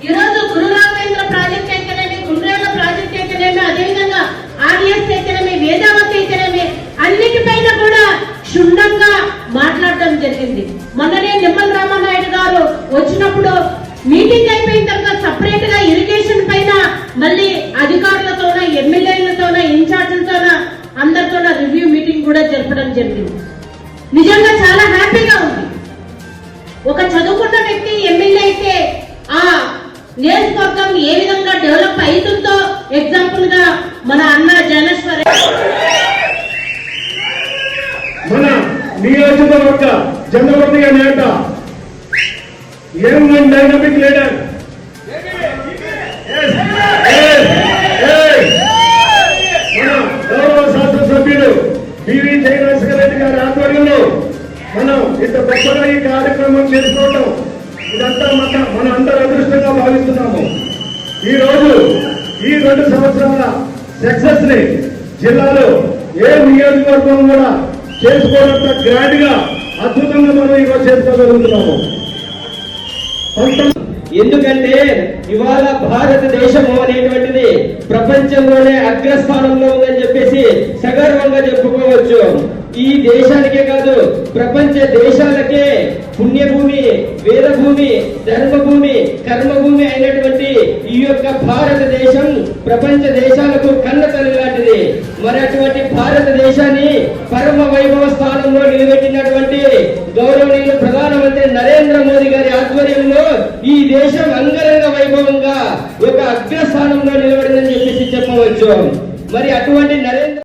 ఈరోజు గురురాఘవేంద్ర ప్రాజెక్ట్ అయితేనేమి, గుండ్రేళ్ల ప్రాజెక్ట్ అయితేనేమి, అదేవిధంగా ఆర్ఎస్ అయితేనేమి, వేదావతి అయితేనేమి, అన్నిటిపైన కూడా క్షుణ్ణంగా మాట్లాడడం జరిగింది. మొన్ననే నిమ్మల రామానాయుడు గారు వచ్చినప్పుడు మీటింగ్ అయిపోయిన తర్వాత సపరేట్ గా ఇరిగేషన్ పైన మళ్ళీ అధికారులతోన, ఎమ్మెల్యేలతోన, ఇన్ఛార్జీలతోన అందరితోన రివ్యూ మీటింగ్ కూడా జరపడం జరిగింది. నిజంగా చాలా హ్యాపీగా ఉంది. ఒక చదువుకున్న వ్యక్తి ఎమ్మెల్యే అయితే ఆ నియోజకవర్గం ఏ విధంగా డెవలప్ అవుతుందో ఎగ్జాంపుల్ గా మన అన్న జనేశ్వర మన నియోజకవర్గ జనవర్గీయ నేత, యంగ్ అండ్ డైనమిక్ లీడర్, మన గౌరవ శాసనసభ్యులు బివి జయరాజశేఖర రెడ్డి గారి ఆధ్వర్యంలో మనం ఇంత గొప్పగా ఈ కార్యక్రమం చేసుకోవటం ఇదంతా మన అందరి అదృష్టంగా భావిస్తున్నాము. ఈ రోజు ఈ 2 సంవత్సరాల సక్సెస్ ని జిల్లాలో ఏ నియోజకవర్గం కూడా చేసుకోవడంత గ్రాండ్ గా అద్భుతంగా మనం ఈరోజు చేసుకోగలుగుతున్నాము. ఎందుకంటే ఇవాళ భారతదేశము అనేటువంటిది ప్రపంచంలోనే అగ్రస్థానంలో ఉందని చెప్పేసి సగర్వంగా చెప్పుకోవచ్చు. ఈ దేశానికే కాదు, ప్రపంచ దేశాలకే పుణ్యభూమి, వేదభూమి, ధర్మభూమి, కర్మభూమి అయినటువంటి ఈ యొక్క భారతదేశం ప్రపంచ దేశాలకు కన్న తల్లి లాంటిది. మరి అటువంటి భారతదేశాన్ని పరమ వైభవ స్థానంలో నిలబెట్టినటువంటి గౌరవనీయులు ప్రధానమంత్రి నరేంద్ర మోదీ గారి ఆధ్వర్యంలో ఈ దేశం అంగరంగ వైభవంగా ఒక అగ్రస్థానంలో నిలబడిందని చెప్పేసి చెప్పవచ్చు. మరి అటువంటి నరేంద్ర